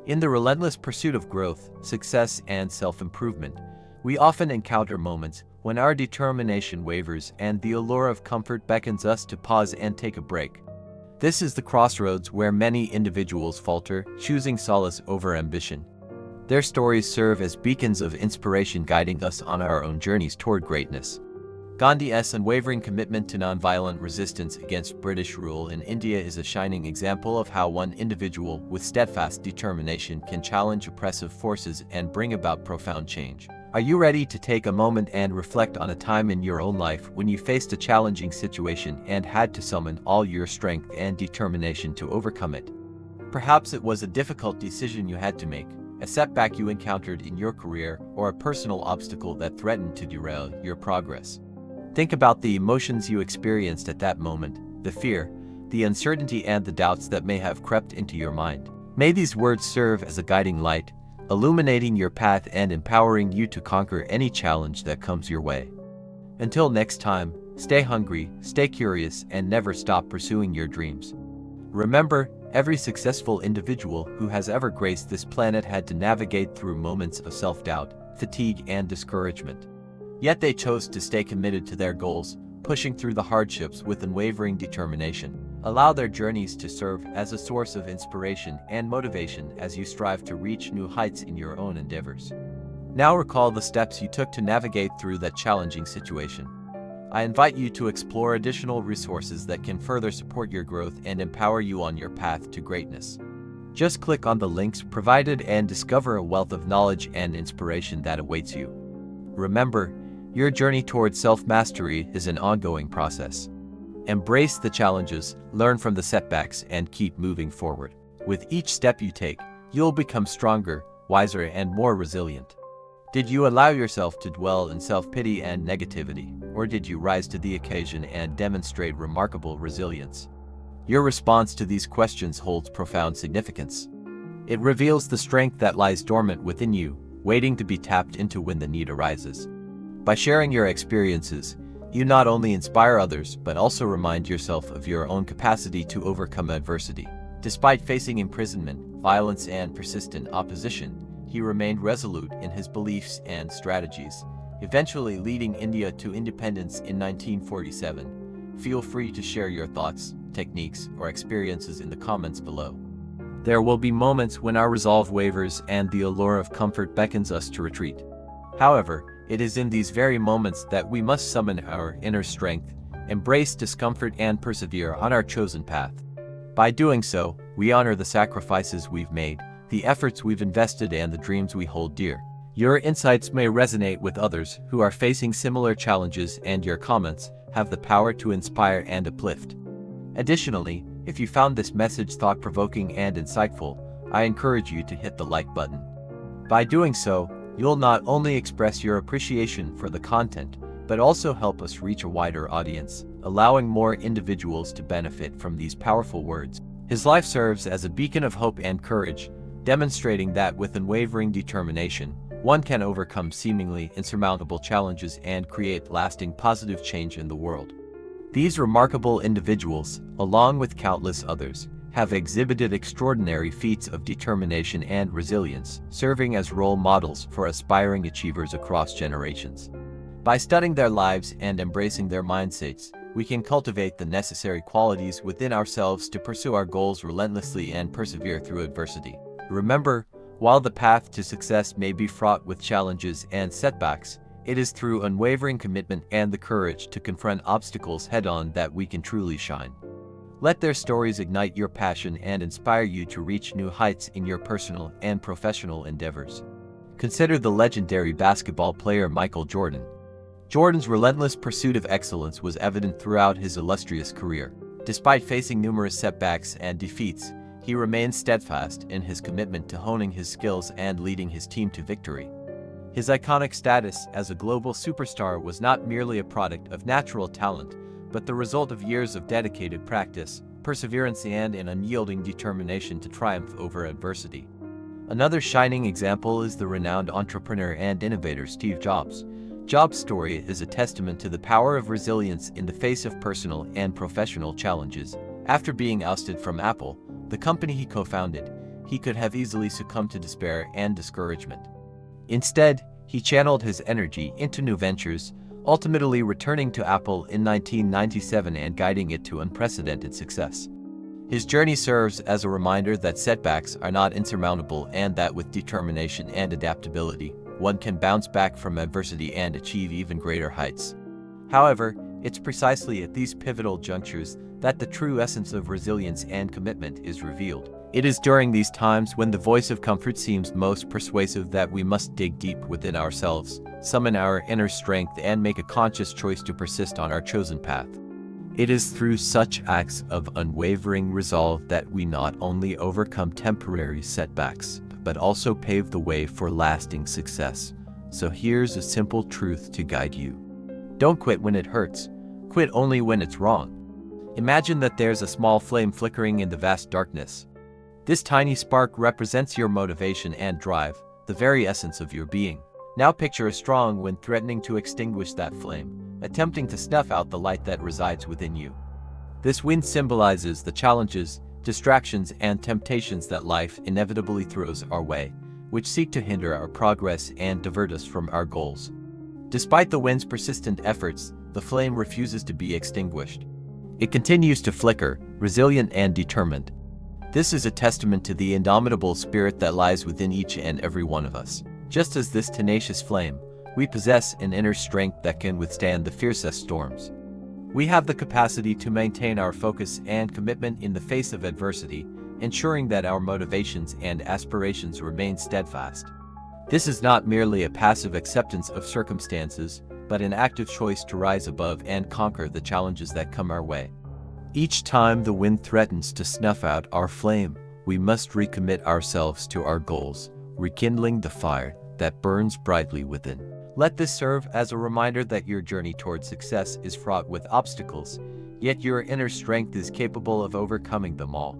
In the relentless pursuit of growth, success, and self-improvement, we often encounter moments when our determination wavers and the allure of comfort beckons us to pause and take a break. This is the crossroads where many individuals falter, choosing solace over ambition. Their stories serve as beacons of inspiration guiding us on our own journeys toward greatness. Gandhi's unwavering commitment to nonviolent resistance against British rule in India is a shining example of how one individual with steadfast determination can challenge oppressive forces and bring about profound change. Are you ready to take a moment and reflect on a time in your own life when you faced a challenging situation and had to summon all your strength and determination to overcome it? Perhaps it was a difficult decision you had to make, a setback you encountered in your career, or a personal obstacle that threatened to derail your progress. Think about the emotions you experienced at that moment, the fear, the uncertainty, and the doubts that may have crept into your mind. May these words serve as a guiding light, illuminating your path and empowering you to conquer any challenge that comes your way. Until next time, stay hungry, stay curious, and never stop pursuing your dreams. Remember, every successful individual who has ever graced this planet had to navigate through moments of self-doubt, fatigue, and discouragement. Yet they chose to stay committed to their goals, pushing through the hardships with unwavering determination. Allow their journeys to serve as a source of inspiration and motivation as you strive to reach new heights in your own endeavors. Now recall the steps you took to navigate through that challenging situation. I invite you to explore additional resources that can further support your growth and empower you on your path to greatness. Just click on the links provided and discover a wealth of knowledge and inspiration that awaits you. Remember, your journey towards self-mastery is an ongoing process. Embrace the challenges, learn from the setbacks, and keep moving forward. With each step you take, you'll become stronger, wiser, and more resilient. Did you allow yourself to dwell in self-pity and negativity, or did you rise to the occasion and demonstrate remarkable resilience? Your response to these questions holds profound significance. It reveals the strength that lies dormant within you, waiting to be tapped into when the need arises. By sharing your experiences, you not only inspire others but also remind yourself of your own capacity to overcome adversity. Despite facing imprisonment, violence, and persistent opposition, he remained resolute in his beliefs and strategies, eventually leading India to independence in 1947. Feel free to share your thoughts, techniques, or experiences in the comments below. There will be moments when our resolve wavers and the allure of comfort beckons us to retreat. However, it is in these very moments that we must summon our inner strength, embrace discomfort, and persevere on our chosen path. By doing so, we honor the sacrifices we've made, the efforts we've invested, and the dreams we hold dear. Your insights may resonate with others who are facing similar challenges, and your comments have the power to inspire and uplift. Additionally, if you found this message thought-provoking and insightful, I encourage you to hit the like button. By doing so, you'll not only express your appreciation for the content, but also help us reach a wider audience, allowing more individuals to benefit from these powerful words. His life serves as a beacon of hope and courage, demonstrating that with unwavering determination, one can overcome seemingly insurmountable challenges and create lasting positive change in the world. These remarkable individuals, along with countless others, have exhibited extraordinary feats of determination and resilience, serving as role models for aspiring achievers across generations. By studying their lives and embracing their mindsets, we can cultivate the necessary qualities within ourselves to pursue our goals relentlessly and persevere through adversity. Remember, while the path to success may be fraught with challenges and setbacks, it is through unwavering commitment and the courage to confront obstacles head-on that we can truly shine. Let their stories ignite your passion and inspire you to reach new heights in your personal and professional endeavors. Consider the legendary basketball player Michael Jordan. Jordan's relentless pursuit of excellence was evident throughout his illustrious career. Despite facing numerous setbacks and defeats, he remained steadfast in his commitment to honing his skills and leading his team to victory. His iconic status as a global superstar was not merely a product of natural talent, but the result of years of dedicated practice, perseverance, and an unyielding determination to triumph over adversity. Another shining example is the renowned entrepreneur and innovator Steve Jobs. Jobs' story is a testament to the power of resilience in the face of personal and professional challenges. After being ousted from Apple, the company he co-founded, he could have easily succumbed to despair and discouragement. Instead, he channeled his energy into new ventures, ultimately returning to Apple in 1997 and guiding it to unprecedented success. His journey serves as a reminder that setbacks are not insurmountable and that with determination and adaptability, one can bounce back from adversity and achieve even greater heights. However, it's precisely at these pivotal junctures that the true essence of resilience and commitment is revealed. It is during these times when the voice of comfort seems most persuasive that we must dig deep within ourselves, summon our inner strength, and make a conscious choice to persist on our chosen path. It is through such acts of unwavering resolve that we not only overcome temporary setbacks, but also pave the way for lasting success. So here's a simple truth to guide you. Don't quit when it hurts. Quit only when it's wrong. Imagine that there's a small flame flickering in the vast darkness. This tiny spark represents your motivation and drive, the very essence of your being. Now picture a strong wind threatening to extinguish that flame, attempting to snuff out the light that resides within you. This wind symbolizes the challenges, distractions, and temptations that life inevitably throws our way, which seek to hinder our progress and divert us from our goals. Despite the wind's persistent efforts, the flame refuses to be extinguished. It continues to flicker, resilient and determined. This is a testament to the indomitable spirit that lies within each and every one of us. Just as this tenacious flame, we possess an inner strength that can withstand the fiercest storms. We have the capacity to maintain our focus and commitment in the face of adversity, ensuring that our motivations and aspirations remain steadfast. This is not merely a passive acceptance of circumstances, but an active choice to rise above and conquer the challenges that come our way. Each time the wind threatens to snuff out our flame, we must recommit ourselves to our goals, rekindling the fire that burns brightly within. Let this serve as a reminder that your journey towards success is fraught with obstacles, yet your inner strength is capable of overcoming them all.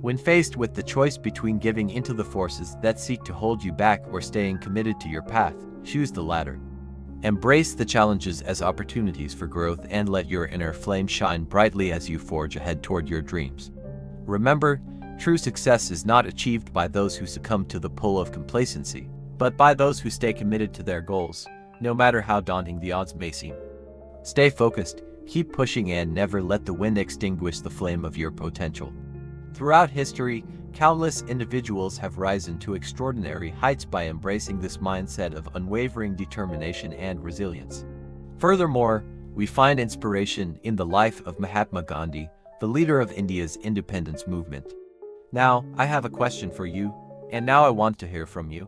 When faced with the choice between giving into the forces that seek to hold you back or staying committed to your path, choose the latter. Embrace the challenges as opportunities for growth and let your inner flame shine brightly as you forge ahead toward your dreams. Remember, true success is not achieved by those who succumb to the pull of complacency, but by those who stay committed to their goals, no matter how daunting the odds may seem. Stay focused, keep pushing, and never let the wind extinguish the flame of your potential. Throughout history, countless individuals have risen to extraordinary heights by embracing this mindset of unwavering determination and resilience. Furthermore, we find inspiration in the life of Mahatma Gandhi, the leader of India's independence movement. Now, I have a question for you, and now I want to hear from you.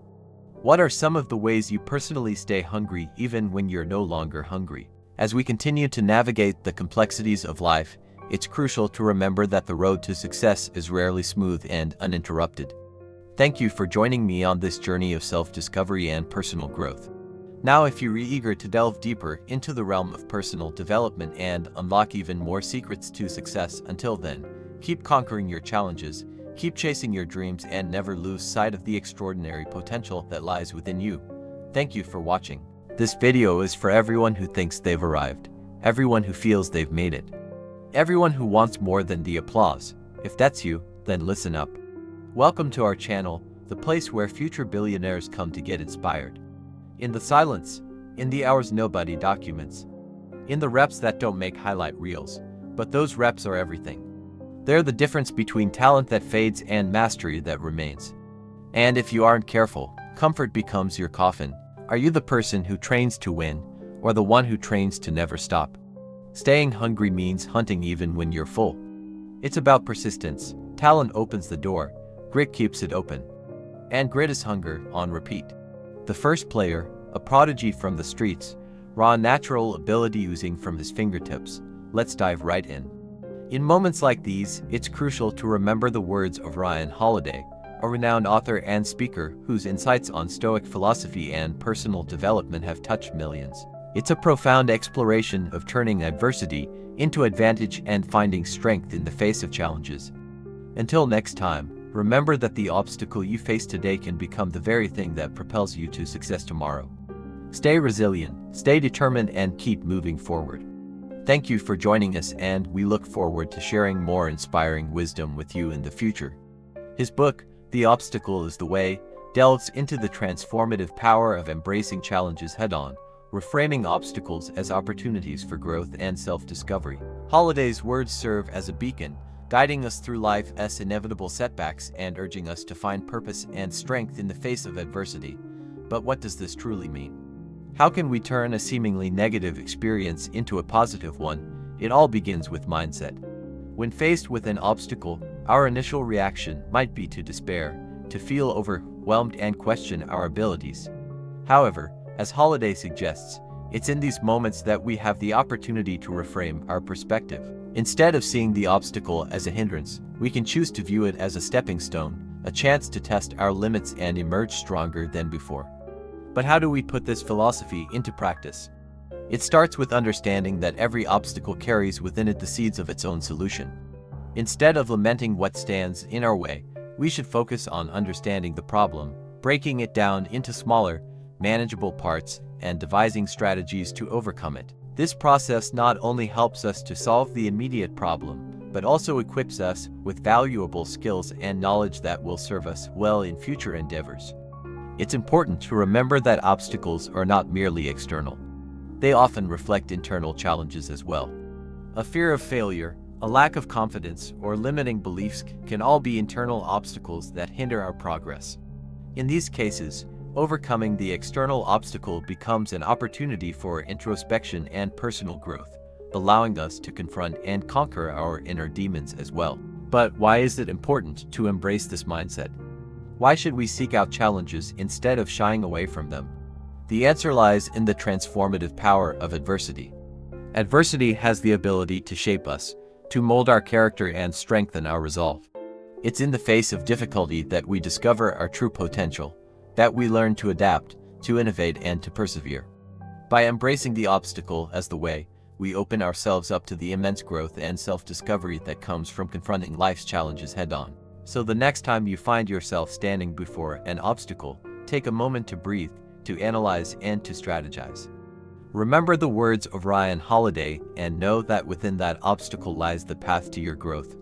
What are some of the ways you personally stay hungry even when you're no longer hungry? As we continue to navigate the complexities of life, it's crucial to remember that the road to success is rarely smooth and uninterrupted. Thank you for joining me on this journey of self-discovery and personal growth. Now, if you're eager to delve deeper into the realm of personal development and unlock even more secrets to success, until then, keep conquering your challenges, keep chasing your dreams, and never lose sight of the extraordinary potential that lies within you. Thank you for watching. This video is for everyone who thinks they've arrived, everyone who feels they've made it, everyone who wants more than the applause. If that's you, then listen up. Welcome to our channel, the place where future billionaires come to get inspired. In the silence, in the hours nobody documents, in the reps that don't make highlight reels, but those reps are everything. They're the difference between talent that fades and mastery that remains. And if you aren't careful, comfort becomes your coffin. Are you the person who trains to win, or the one who trains to never stop? Staying hungry means hunting even when you're full. It's about persistence. Talent opens the door, grit keeps it open. And grit is hunger on repeat. The first player, a prodigy from the streets, raw natural ability oozing from his fingertips. Let's dive right in. In moments like these, it's crucial to remember the words of Ryan Holiday, a renowned author and speaker whose insights on Stoic philosophy and personal development have touched millions. It's a profound exploration of turning adversity into advantage and finding strength in the face of challenges. Until next time, remember that the obstacle you face today can become the very thing that propels you to success tomorrow. Stay resilient, stay determined, and keep moving forward. Thank you for joining us, and we look forward to sharing more inspiring wisdom with you in the future. His book, The Obstacle is the Way delves into the transformative power of embracing challenges head-on, reframing obstacles as opportunities for growth and self-discovery. Holiday's words serve as a beacon, guiding us through life's inevitable setbacks and urging us to find purpose and strength in the face of adversity. But what does this truly mean? How can we turn a seemingly negative experience into a positive one? It all begins with mindset. When faced with an obstacle, our initial reaction might be to despair, to feel overwhelmed and question our abilities. However, as Holiday suggests, it's in these moments that we have the opportunity to reframe our perspective. Instead of seeing the obstacle as a hindrance, we can choose to view it as a stepping stone, a chance to test our limits and emerge stronger than before. But how do we put this philosophy into practice? It starts with understanding that every obstacle carries within it the seeds of its own solution. Instead of lamenting what stands in our way, we should focus on understanding the problem, breaking it down into smaller, manageable parts, and devising strategies to overcome it. This process not only helps us to solve the immediate problem, but also equips us with valuable skills and knowledge that will serve us well in future endeavors. It's important to remember that obstacles are not merely external. They often reflect internal challenges as well. A fear of failure, a lack of confidence, or limiting beliefs can all be internal obstacles that hinder our progress. In these cases, overcoming the external obstacle becomes an opportunity for introspection and personal growth, allowing us to confront and conquer our inner demons as well. But why is it important to embrace this mindset? Why should we seek out challenges instead of shying away from them? The answer lies in the transformative power of adversity. Adversity has the ability to shape us, to mold our character and strengthen our resolve. It's in the face of difficulty that we discover our true potential, that we learn to adapt, to innovate, and to persevere. By embracing the obstacle as the way, we open ourselves up to the immense growth and self-discovery that comes from confronting life's challenges head-on. So the next time you find yourself standing before an obstacle, take a moment to breathe, to analyze, and to strategize. Remember the words of Ryan Holiday and know that within that obstacle lies the path to your growth,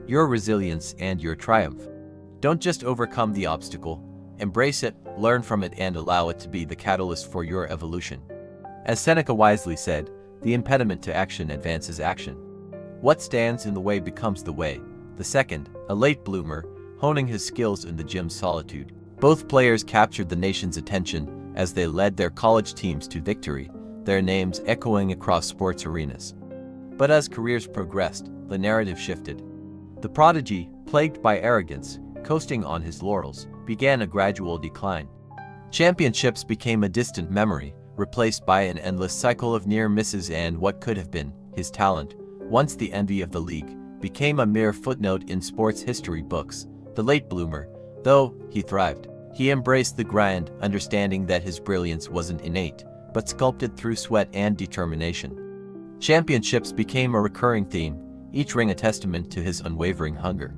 your resilience, and your triumph. Don't just overcome the obstacle, embrace it, learn from it, and allow it to be the catalyst for your evolution. As Seneca wisely said, the impediment to action advances action. What stands in the way becomes the way. The second, a late bloomer, honing his skills in the gym's solitude. Both players captured the nation's attention as they led their college teams to victory, their names echoing across sports arenas. But as careers progressed, the narrative shifted. The prodigy, plagued by arrogance, coasting on his laurels, began a gradual decline. Championships became a distant memory, replaced by an endless cycle of near misses, and what could have been his talent, once the envy of the league, became a mere footnote in sports history books. The late bloomer, though he thrived, he embraced the grind, understanding that his brilliance wasn't innate, but sculpted through sweat and determination. Championships became a recurring theme, each ring a testament to his unwavering hunger.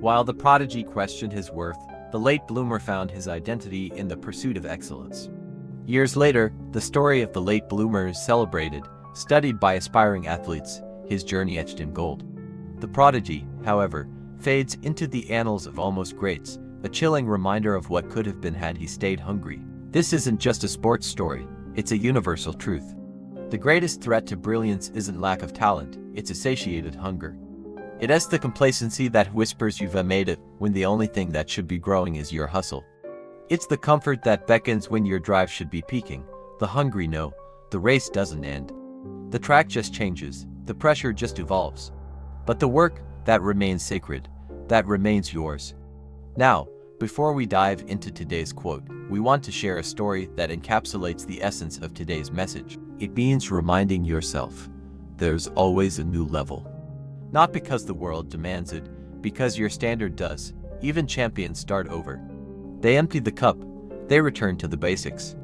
While the prodigy questioned his worth, the late bloomer found his identity in the pursuit of excellence. Years later, the story of the late bloomer is celebrated, studied by aspiring athletes, his journey etched in gold. The prodigy, however, fades into the annals of almost greats, a chilling reminder of what could have been had he stayed hungry. This isn't just a sports story, it's a universal truth. The greatest threat to brilliance isn't lack of talent, it's a satiated hunger. It is the complacency that whispers you've made it when the only thing that should be growing is your hustle. It's the comfort that beckons when your drive should be peaking. The hungry know, the race doesn't end. The track just changes, the pressure just evolves. But the work, that remains sacred, that remains yours. Now, before we dive into today's quote, we want to share a story that encapsulates the essence of today's message. It means reminding yourself, there's always a new level. Not because the world demands it, because your standard does. Even champions start over. They empty the cup, they return to the basics.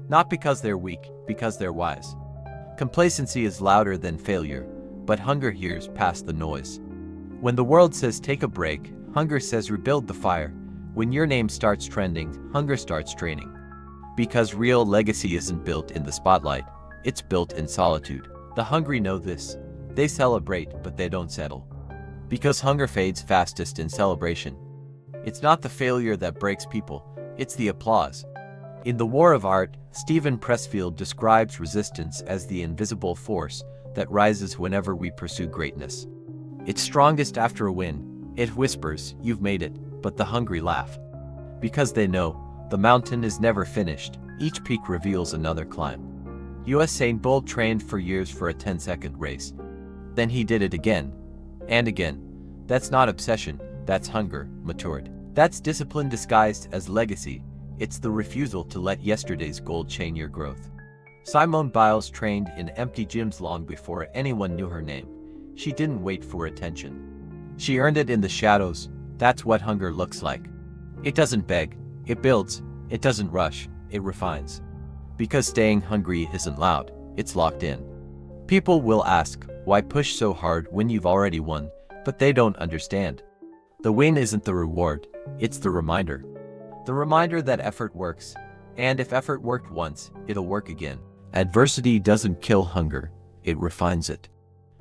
Not because they're weak, because they're wise. Complacency is louder than failure, but hunger hears past the noise. When the world says take a break, hunger says rebuild the fire. When your name starts trending, hunger starts training. Because real legacy isn't built in the spotlight, it's built in solitude. The hungry know this. They celebrate, but they don't settle. Because hunger fades fastest in celebration. It's not the failure that breaks people, it's the applause. In The War of Art, Stephen Pressfield describes resistance as the invisible force that rises whenever we pursue greatness. It's strongest after a win. It whispers, "You've made it," but the hungry laugh. Because they know, the mountain is never finished, each peak reveals another climb. Usain Bolt trained for years for a 10-second race. Then he did it again. And again. That's not obsession, that's hunger, matured. That's discipline disguised as legacy. It's the refusal to let yesterday's gold chain your growth. Simone Biles trained in empty gyms long before anyone knew her name. She didn't wait for attention. She earned it in the shadows. That's what hunger looks like. It doesn't beg, it builds. It doesn't rush, it refines. Because staying hungry isn't loud, it's locked in. People will ask, why push so hard when you've already won? But they don't understand. The win isn't the reward, it's the reminder. The reminder that effort works, and if effort worked once, it'll work again. Adversity doesn't kill hunger, it refines it.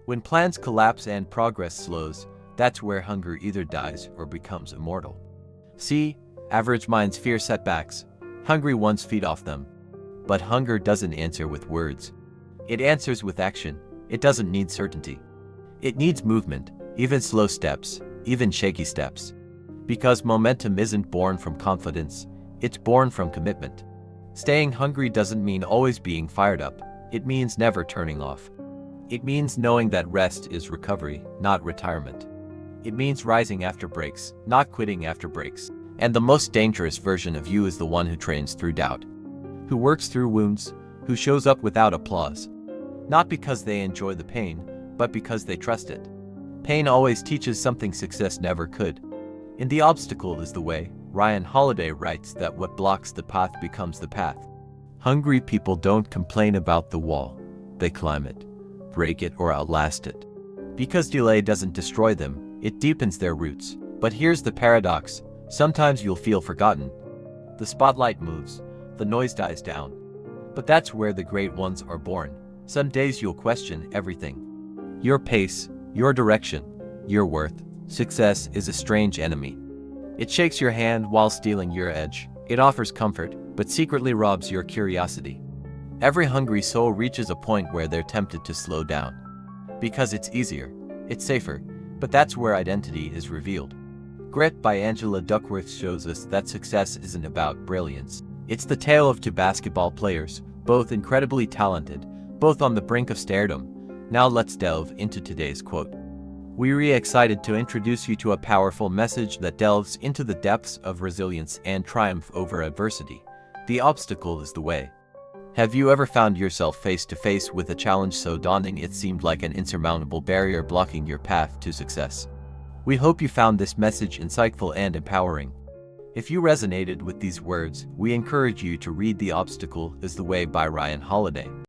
When plans collapse and progress slows, that's where hunger either dies or becomes immortal. See, average minds fear setbacks, hungry ones feed off them. But hunger doesn't answer with words. It answers with action. It doesn't need certainty. It needs movement, even slow steps, even shaky steps. Because momentum isn't born from confidence, it's born from commitment. Staying hungry doesn't mean always being fired up, it means never turning off. It means knowing that rest is recovery, not retirement. It means rising after breaks, not quitting after breaks. And the most dangerous version of you is the one who trains through doubt, who works through wounds, who shows up without applause. Not because they enjoy the pain, but because they trust it. Pain always teaches something success never could. In The Obstacle is the Way, Ryan Holiday writes that what blocks the path becomes the path. Hungry people don't complain about the wall. They climb it, break it, or outlast it. Because delay doesn't destroy them, it deepens their roots. But here's the paradox. Sometimes you'll feel forgotten. The spotlight moves, the noise dies down. But that's where the great ones are born. Some days you'll question everything. Your pace, your direction, your worth. Success is a strange enemy. It shakes your hand while stealing your edge. It offers comfort, but secretly robs your curiosity. Every hungry soul reaches a point where they're tempted to slow down. Because it's easier, it's safer, but that's where identity is revealed. Grit by Angela Duckworth shows us that success isn't about brilliance. It's the tale of two basketball players, both incredibly talented, both on the brink of stardom. Now let's delve into today's quote. We're excited to introduce you to a powerful message that delves into the depths of resilience and triumph over adversity. The obstacle is the way. Have you ever found yourself face to face with a challenge so daunting it seemed like an insurmountable barrier blocking your path to success? We hope you found this message insightful and empowering. If you resonated with these words, we encourage you to read The Obstacle is the Way by Ryan Holiday.